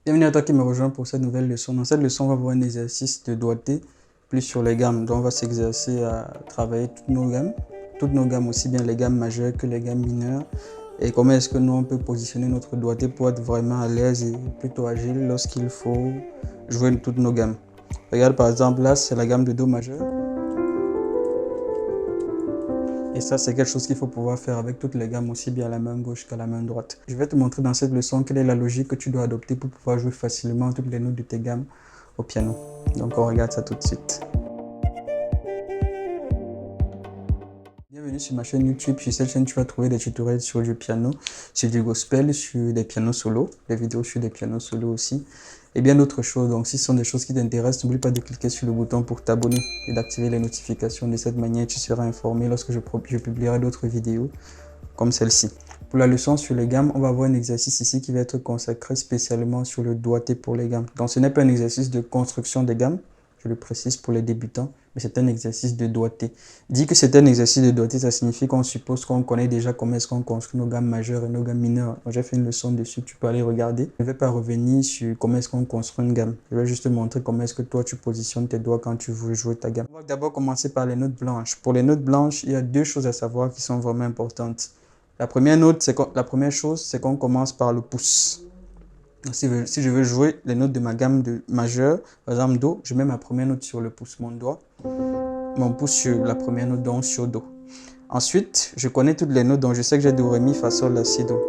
Bienvenue à toi qui me rejoint pour cette nouvelle leçon. Dans cette leçon, on va voir un exercice de doigté plus sur les gammes. Donc, on va s'exercer à travailler toutes nos gammes, aussi bien les gammes majeures que les gammes mineures. Et comment est-ce que nous, on peut positionner notre doigté pour être vraiment à l'aise et plutôt agile lorsqu'il faut jouer toutes nos gammes. Regarde par exemple, là, c'est la gamme de Do majeur. Et ça, c'est quelque chose qu'il faut pouvoir faire avec toutes les gammes, aussi bien la main gauche qu'à la main droite. Je vais te montrer dans cette leçon quelle est la logique que tu dois adopter pour pouvoir jouer facilement toutes les notes de tes gammes au piano. Donc, on regarde ça tout de suite. Bienvenue sur ma chaîne YouTube. Sur cette chaîne, tu vas trouver des tutoriels sur du piano, sur du gospel, sur des pianos solos, des vidéos sur des pianos solos aussi, et bien d'autres choses. Donc, si ce sont des choses qui t'intéressent, n'oublie pas de cliquer sur le bouton pour t'abonner et d'activer les notifications. De cette manière, tu seras informé lorsque je publierai d'autres vidéos comme celle-ci. Pour la leçon sur les gammes, on va voir un exercice ici qui va être consacré spécialement sur le doigté pour les gammes. Donc, ce n'est pas un exercice de construction des gammes, je le précise pour les débutants, mais c'est un exercice de doigté. Dit que c'est un exercice de doigté, ça signifie qu'on suppose qu'on connaît déjà comment est-ce qu'on construit nos gammes majeures et nos gammes mineures. J'ai fait une leçon dessus, tu peux aller regarder. Je ne vais pas revenir sur comment est-ce qu'on construit une gamme. Je vais juste te montrer comment est-ce que toi tu positionnes tes doigts quand tu veux jouer ta gamme. On va d'abord commencer par les notes blanches. Pour les notes blanches, il y a deux choses à savoir qui sont vraiment importantes. La première chose, c'est qu'on commence par le pouce. Si je veux jouer les notes de ma gamme de majeure, par exemple Do, je mets ma première note sur le pouce, mon pouce sur la première note, donc sur Do. Ensuite, je connais toutes les notes, donc je sais que j'ai Do, Ré, Mi, Fa, Sol, La, Si, Do.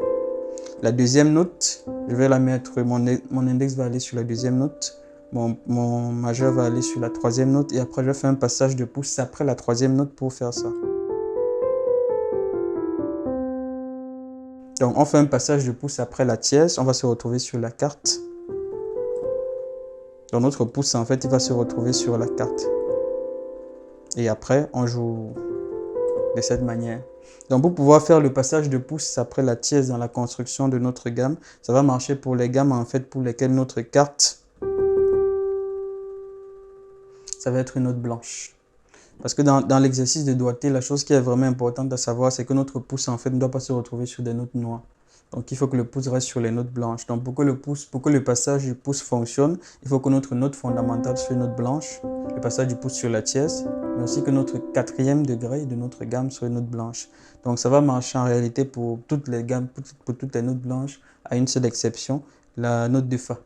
La deuxième note, je vais la mettre, mon index va aller sur la deuxième note, mon majeur va aller sur la troisième note, et après je vais faire un passage de pouce après la troisième note pour faire ça. Donc, on fait un passage de pouce après la tierce, on va se retrouver sur la carte. Donc, notre pouce, en fait, il va se retrouver sur la carte. Et après, on joue de cette manière. Donc, pour pouvoir faire le passage de pouce après la tierce dans la construction de notre gamme, ça va marcher pour les gammes, en fait, pour lesquelles notre carte, ça va être une note blanche. Parce que dans l'exercice de doigté, la chose qui est vraiment importante à savoir, c'est que notre pouce, en fait, ne doit pas se retrouver sur des notes noires. Donc, il faut que le pouce reste sur les notes blanches. Donc, pour que le passage du pouce fonctionne, il faut que notre note fondamentale soit une note blanche, le passage du pouce sur la tierce, mais aussi que notre quatrième degré de notre gamme soit une note blanche. Donc, ça va marcher en réalité pour toutes les gammes, pour toutes les notes blanches, à une seule exception, la note de Fa.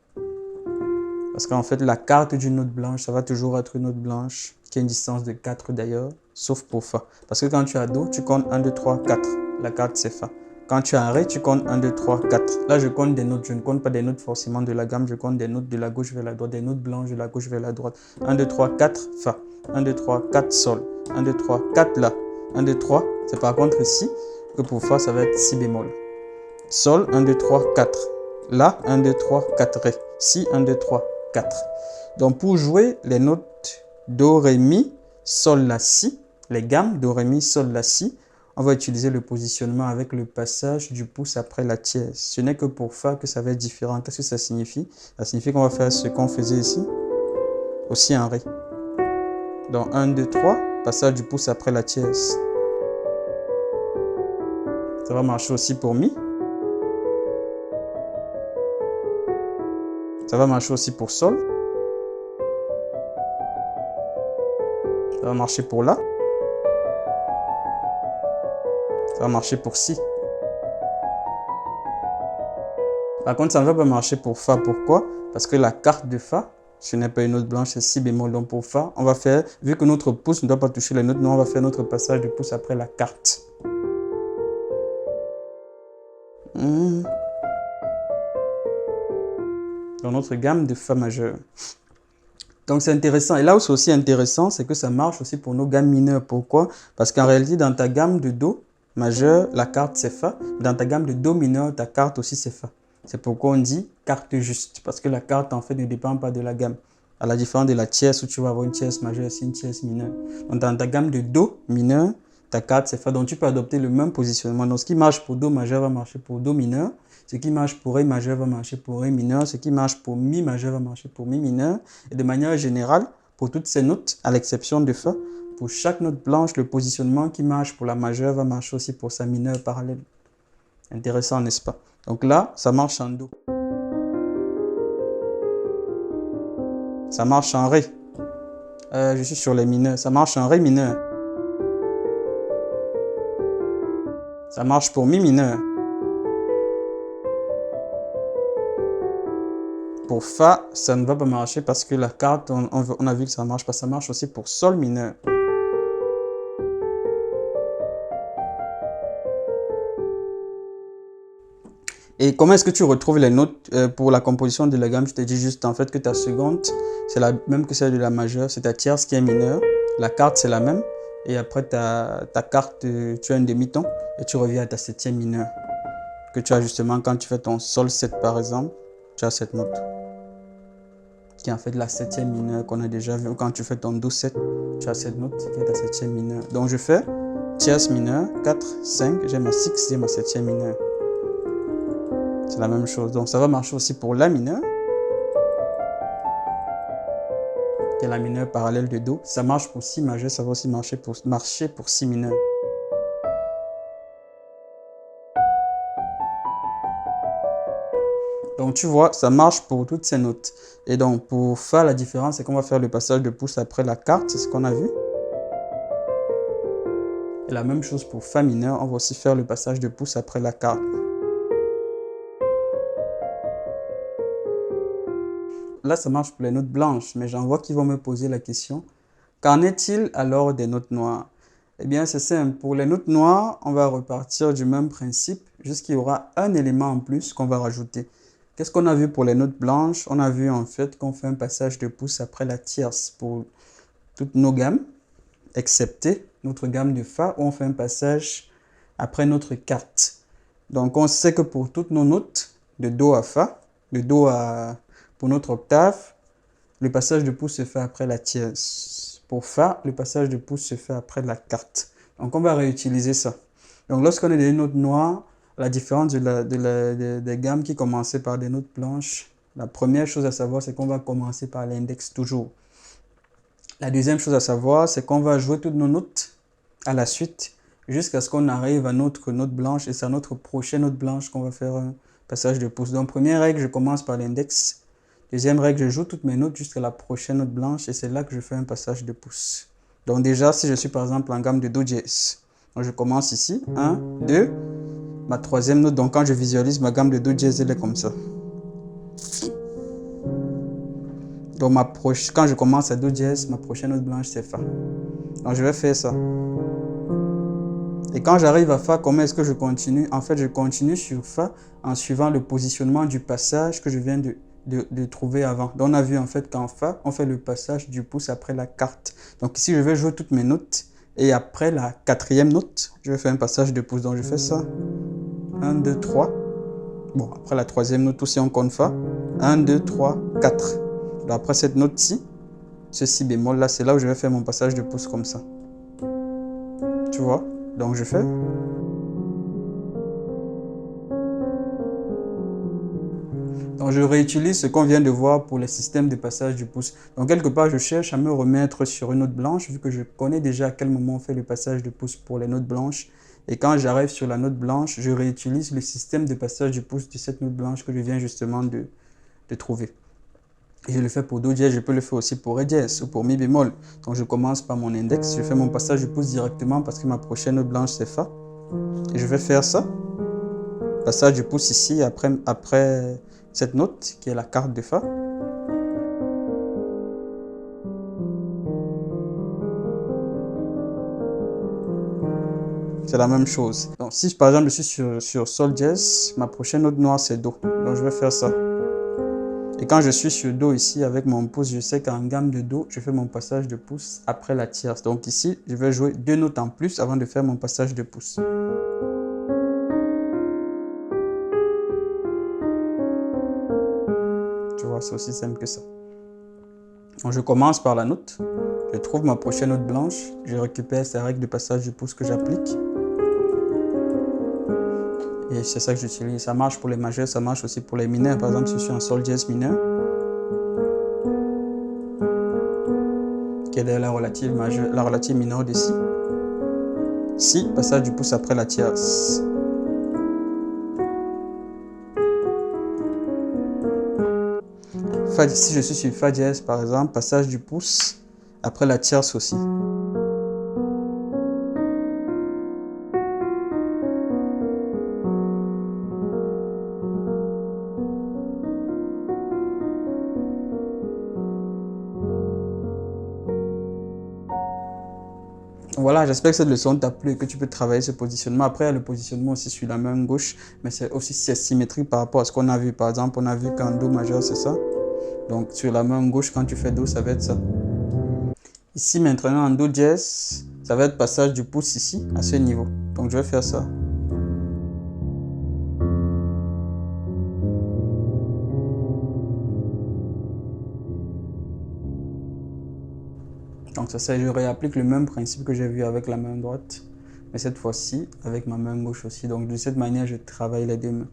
Parce qu'en fait, la carte d'une note blanche, ça va toujours être une note blanche, qui a une distance de 4 d'ailleurs, sauf pour Fa. Parce que quand tu as Do, tu comptes 1, 2, 3, 4. La carte, c'est Fa. Quand tu as Ré, tu comptes 1, 2, 3, 4. Là, je compte des notes. Je ne compte pas des notes forcément de la gamme. Je compte des notes de la gauche vers la droite, des notes blanches de la gauche vers la droite. 1, 2, 3, 4, Fa. 1, 2, 3, 4, Sol. 1, 2, 3, 4, La. 1, 2, 3. C'est par contre Si que pour Fa, ça va être Si bémol. Sol, 1, 2, 3, 4. La, 1, 2, 3, 4, Ré. Si, 1, 2, 3, 4. Donc, pour jouer les notes Do, Ré, Mi, Sol, La, Si, les gammes Do, Ré, Mi, Sol, La, Si, on va utiliser le positionnement avec le passage du pouce après la tierce. Ce n'est que pour Fa que ça va être différent. Qu'est-ce que ça signifie? Ça signifie qu'on va faire ce qu'on faisait ici, aussi en Ré. Donc, 1, 2, 3, passage du pouce après la tierce. Ça va marcher aussi pour Mi. Ça va marcher aussi pour Sol. Ça va marcher pour La. Ça va marcher pour Si. Par contre, ça ne va pas marcher pour Fa. Pourquoi? Parce que la carte de Fa, ce n'est pas une note blanche, c'est Si bémol. Donc pour Fa, on va faire, vu que notre pouce ne doit pas toucher les notes, nous on va faire notre passage de pouce après la carte. Dans notre gamme de Fa majeur. Donc c'est intéressant. Et là où c'est aussi intéressant, c'est que ça marche aussi pour nos gammes mineures. Pourquoi? Parce qu'en réalité, dans ta gamme de Do majeur, la carte c'est Fa. Dans ta gamme de Do mineur, ta carte aussi c'est Fa. C'est pourquoi on dit carte juste. Parce que la carte en fait ne dépend pas de la gamme. À la différence de la tierce où tu vas avoir une tierce majeure et une tierce mineure. Donc dans ta gamme de Do mineur, ta carte c'est Fa. Donc tu peux adopter le même positionnement. Donc ce qui marche pour Do majeur va marcher pour Do mineur. Ce qui marche pour Ré majeur va marcher pour Ré mineur. Ce qui marche pour Mi majeur va marcher pour Mi mineur. Et de manière générale, pour toutes ces notes, à l'exception de Fa, pour chaque note blanche, le positionnement qui marche pour la majeure va marcher aussi pour sa mineure parallèle. Intéressant, n'est-ce pas? Donc là, ça marche en Do. Ça marche en Ré. Je suis sur les mineurs. Ça marche en Ré mineur. Ça marche pour Mi mineur. Pour Fa, ça ne va pas marcher parce que la carte, on a vu que ça marche pas. Ça marche aussi pour Sol mineur. Et comment est-ce que tu retrouves les notes pour la composition de la gamme? Je t'ai dit juste en fait que ta seconde, c'est la même que celle de la majeure. C'est ta tierce qui est mineure. La carte, c'est la même. Et après, ta carte, tu as un demi-ton. Et tu reviens à ta septième mineure. Que tu as justement quand tu fais ton Sol 7 par exemple. Tu as cette note. Qui est en fait la septième mineure qu'on a déjà vu. Quand tu fais ton Do 7, tu as cette note qui est ta septième mineure. Donc je fais tierce mineure, 4, 5. J'ai ma 6, j'ai ma septième mineure. C'est la même chose. Donc ça va marcher aussi pour La mineur, qui est la mineure parallèle de Do. Ça marche pour Si majeur, ça va aussi marcher pour Si mineur. Donc tu vois, ça marche pour toutes ces notes. Et donc pour Fa, la différence, c'est qu'on va faire le passage de pouce après la carte, c'est ce qu'on a vu. Et la même chose pour Fa mineur, on va aussi faire le passage de pouce après la carte. Là, ça marche pour les notes blanches, mais j'en vois qui vont me poser la question. Qu'en est-il alors des notes noires? Eh bien, c'est simple. Pour les notes noires, on va repartir du même principe, juste qu'il y aura un élément en plus qu'on va rajouter. Qu'est-ce qu'on a vu pour les notes blanches? On a vu en fait qu'on fait un passage de pouce après la tierce pour toutes nos gammes, excepté notre gamme de Fa, où on fait un passage après notre carte. Donc, on sait que pour toutes nos notes, de Do à Fa, de Do à... Pour notre octave, le passage de pouce se fait après la tierce. Pour Fa, le passage de pouce se fait après la carte. Donc, on va réutiliser ça. Donc, lorsqu'on a des notes noires, la différence des gammes qui commençaient par des notes blanches, la première chose à savoir, c'est qu'on va commencer par l'index toujours. La deuxième chose à savoir, c'est qu'on va jouer toutes nos notes à la suite jusqu'à ce qu'on arrive à notre note blanche et c'est à notre prochaine note blanche qu'on va faire un passage de pouce. Donc, première règle, je commence par l'index. Deuxième règle, je joue toutes mes notes jusqu'à la prochaine note blanche et c'est là que je fais un passage de pouce. Donc déjà, si je suis par exemple en gamme de Do dièse, donc je commence ici, 1, 2, ma troisième note, donc quand je visualise ma gamme de Do dièse, elle est comme ça. Donc quand je commence à Do dièse, ma prochaine note blanche c'est Fa. Donc je vais faire ça. Et quand j'arrive à Fa, comment est-ce que je continue? En fait, je continue sur Fa en suivant le positionnement du passage que je viens de trouver avant. Donc on a vu en fait qu'en Fa, on fait le passage du pouce après la carte. Donc ici, je vais jouer toutes mes notes. Et après la quatrième note, je vais faire un passage de pouce. Donc je fais ça. 1, 2, 3. Bon, après la troisième note aussi, on compte Fa. 1, 2, 3, 4. Donc après cette note-ci, ce Si bémol là, c'est là où je vais faire mon passage de pouce comme ça. Tu vois? Donc je fais. Donc je réutilise ce qu'on vient de voir pour les systèmes de passage du pouce. Donc quelque part, je cherche à me remettre sur une note blanche, vu que je connais déjà à quel moment on fait le passage de pouce pour les notes blanches. Et quand j'arrive sur la note blanche, je réutilise le système de passage du pouce de cette note blanche que je viens justement de trouver. Et je le fais pour Do dièse, je peux le faire aussi pour Ré dièse ou pour Mi bémol. Donc je commence par mon index, je fais mon passage du pouce directement parce que ma prochaine note blanche c'est Fa. Et je vais faire ça. Passage du pouce ici après cette note qui est la carte de Fa. C'est la même chose. Donc si par exemple je suis sur Sol dièse, ma prochaine note noire c'est Do. Donc je vais faire ça. Et quand je suis sur Do ici avec mon pouce, je sais qu'en gamme de Do, je fais mon passage de pouce après la tierce. Donc ici, je vais jouer deux notes en plus avant de faire mon passage de pouce. Tu vois, c'est aussi simple que ça. Donc je commence par la note. Je trouve ma prochaine note blanche. Je récupère ces règles de passage de pouce que j'applique. Et c'est ça que j'utilise. Ça marche pour les majeurs, ça marche aussi pour les mineurs. Par exemple, si je suis en Sol dièse mineur, quelle est la relative majeure, la relative mineure de Si? Si, passage du pouce après la tierce. Si je suis sur Fa dièse, par exemple, passage du pouce après la tierce aussi. Voilà, j'espère que cette leçon t'a plu et que tu peux travailler ce positionnement. Après, il y a le positionnement aussi sur la main gauche, mais c'est symétrique par rapport à ce qu'on a vu. Par exemple, on a vu qu'en Do majeur, c'est ça. Donc, sur la main gauche, quand tu fais Do, ça va être ça. Ici, maintenant, en Do dièse, ça va être passage du pouce ici, à ce niveau. Donc, je vais faire ça. Donc, ça, je réapplique le même principe que j'ai vu avec la main droite, mais cette fois-ci, avec ma main gauche aussi. Donc, de cette manière, je travaille les deux mains.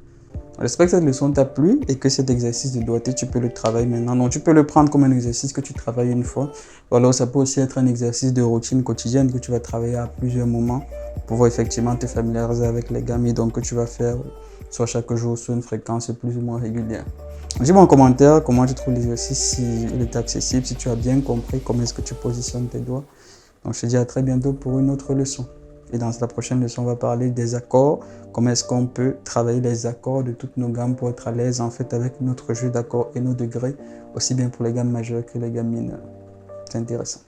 J'espère que cette leçon t'a plu et que cet exercice de doigté, tu peux le travailler maintenant. Donc, tu peux le prendre comme un exercice que tu travailles une fois. Ou alors, ça peut aussi être un exercice de routine quotidienne que tu vas travailler à plusieurs moments pour pouvoir effectivement te familiariser avec les gammes et donc que tu vas faire soit chaque jour, soit une fréquence plus ou moins régulière. Dis-moi en commentaire comment tu trouves l'exercice, si il est accessible, si tu as bien compris comment est-ce que tu positionnes tes doigts. Donc, je te dis à très bientôt pour une autre leçon. Et dans la prochaine leçon, on va parler des accords. Comment est-ce qu'on peut travailler les accords de toutes nos gammes pour être à l'aise en fait avec notre jeu d'accords et nos degrés, aussi bien pour les gammes majeures que les gammes mineures. C'est intéressant.